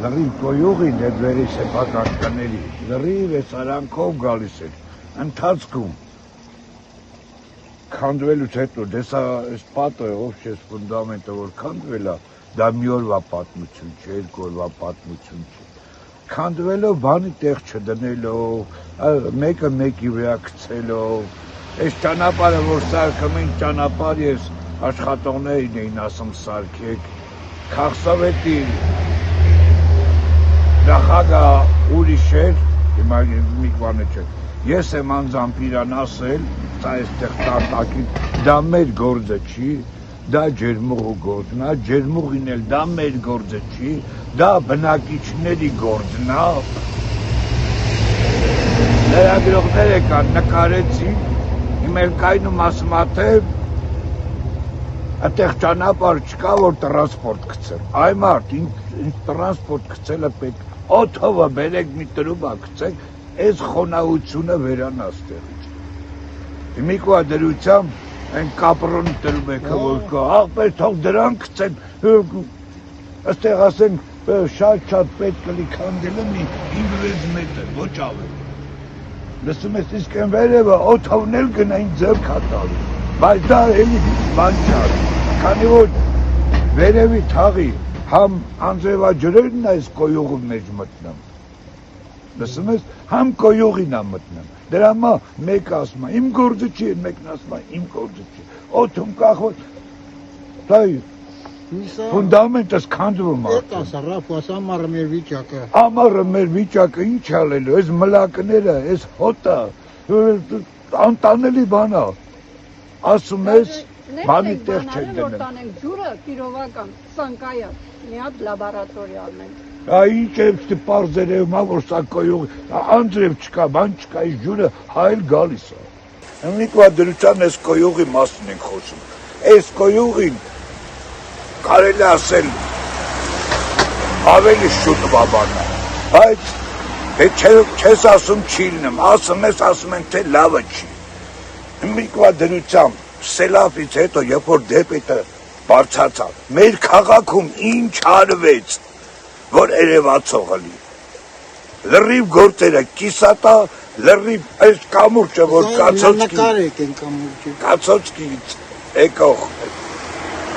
լրիվ կոյուղին այդ վերի սեփական տների, լրիվ այս արանքով գալիս էր, ընթացքում, քանդվելուց հետո, դեսա այս պատը, ով չես ֆունդամենտը, որ քանդվել է, դա մի օրվա պատմություն չէ, երկու օրվա պատմություն չէ, քանդվելով բանի տեղ չդնելով, մեկը մեկի վրա գցելով, այս ճանապարհը, որ սարքում են ճանապարհ, ես աշխատողներին էին ասում սարքեք, Քաղսավետի նախագահ ուրիշ էր, հիմա մի բան չէ, ես եմ անձամբ իրան ասել, սա այստեղ տարտակին, դա մեր գործը չի, դա ջերմուղու գործն է, ջերմուղին էլ դա մեր գործը չի, դա բնակիչների գործն է, լրագրողներ եկան, նկարեցին, հիմա էլ կայնում ասում է, թե այդտեղ ճանապարհ չկա, որ տրանսպորտ գցել, այ մարդ, ինչ տրանսպորտ գցելը պետք, օդովը բերեք մի տրուբա գցեք, այս խոնավությունը վերանա ստեղից, հիմիկվա դրությամբ, այն կապրոնի տրուբեքը որ կա, աղբեր թող դրան գցեն, այստեղ ասենք շատ պետք կլի քանդելը մի 5-6 մետր, ոչ ավել, լսում ես իսկ են վերևը օդովն էլ գնային ձեռք հատալու, բայց դա էլի բան չար, քանի որ վերևի թաղի համ անձրևաջրերն այս կոյուղի մեջ մտնում, լսում ես, համ կոյուղին է մտնում, դրա մա մեկ ասում է, իմ գործը չի, մեկն ասում է, իմ գործը չի, օդում կախված, դա ֆունդամենտս քանդվում է։ Էդ ասա, Ռաֆաս, ամառը մեր վիճակը։ Ամառը մեր վիճակը ինչ ալելու, այս մլակները, այս հոտը, անտանելի բան է, ասում ես, բանի տեղ չեն դնում։ Որ տանենք ջուրը կիրովական, սանկայա, մի հատ լաբորատորիա անենք։ Ինչ է պարզերևում է, որ սա կոյուղ, անձրև չկա, բան չկա, այս ջուրը հայել գալիս է։ Նիկվա դրության այս կոյուղի մասին ենք խոսում։ Այս կոյուղին կարելի ասել ավելի շուտ բաբանա, բայց չես ասում չի լինում, ասում ես, ասում են, թե լավը չի։ Նիկվա դրությամբ սելավից հետո, երբ որ դեպետը բարձացավ, մեր քաղաքում ինչ արվեց, որ երևացողը լի։ Լրիվ գործերը կիսատա, լրիվ այս կամուրջը, որ կացոցքից եկող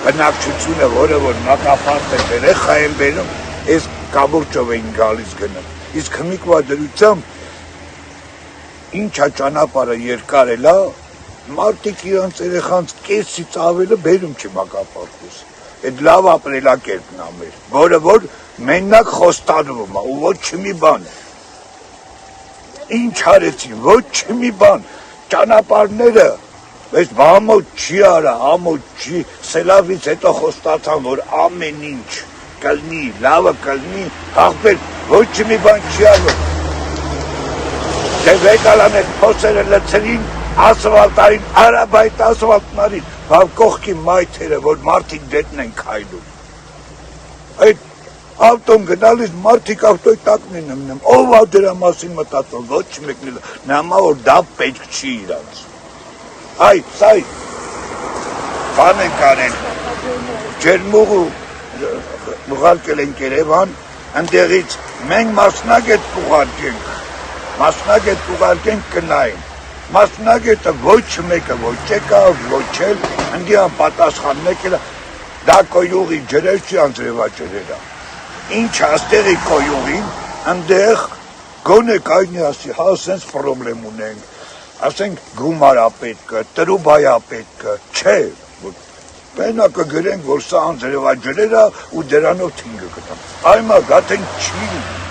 բնակչությունը, որը որ մակապարտ է երեխա են բերում, այս կամուրջով էին գալիս գնում։ Իսկ հմիկվա դրությամբ ինչա ճանապարհը երկար էլա, մարդիկ իրանց երեխանց կեսից ավելը բերում չի մակապարտուս։ Այդ լավ ապրելակերպն է մեր, որը որ մենակ խոստանում է, ու ոչ մի բան։ Ինչ արեցին, ոչ մի բան, ճանապարհները, բայց ամոթ չի արա, ամոթ չի, սելավից հետո խոստացան, որ ամեն ինչ կլնի, լավը կլնի, աղբեր ոչ մի բան չի արվում։ Դե վեկալան այդ փոսերը լցրին, ասվալտային, արաբայտ ասվալտներին, բավ կողքի մայթերը, որ մարդիկ դետն են քայլում։ Այդ ավտոն գնալիս մարդիկ ավտոյի տակն են մնում, ով ա դրա մասին մտածում, ոչ մեկն էլ, նամա որ դա պետք չի իրանց։ Այդ, բան ենք արել, ջերմուղու ուղարկել ենք Երևան, ընդեղից մենք մասնագետ կուղարկենք կնային, մասնագետը ոչ մեկը ոչ եկա, ոչ էլ, ընդի անպատասխան մեկ էլ, դա կոյուղի ջրեր չի անձրևաջրեր է, ինչ աստեղի կոյուղին, ընդեղ գոնե կայնի ասի, հա սենց պրոբլեմ ունենք, ասենք գումարա պետքը, տրուբայա պետքը, չէ, պենակը գրենք, որ սա անձրևաջրեր է ու դրանով թինգը կտամ, այմա գատենք չի լինի։